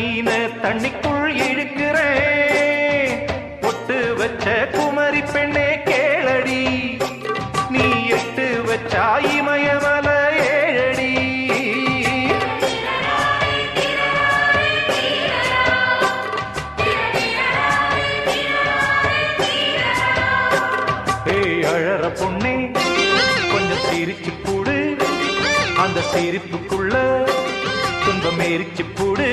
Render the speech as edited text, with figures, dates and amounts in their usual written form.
மீன தண்ணிக்குள் இழுக்கிறேன். பொட்டு வச்ச குமரி பெண்ணே கேளடி, நீ எட்டு வச்சா இமயமல ஏழடி. ஏய் அழற பொண்ணே கொஞ்சம் சிரிச்சு கூடு, அந்த சிரிப்புக்குள்ள துன்பம் எரிச்சு போடு.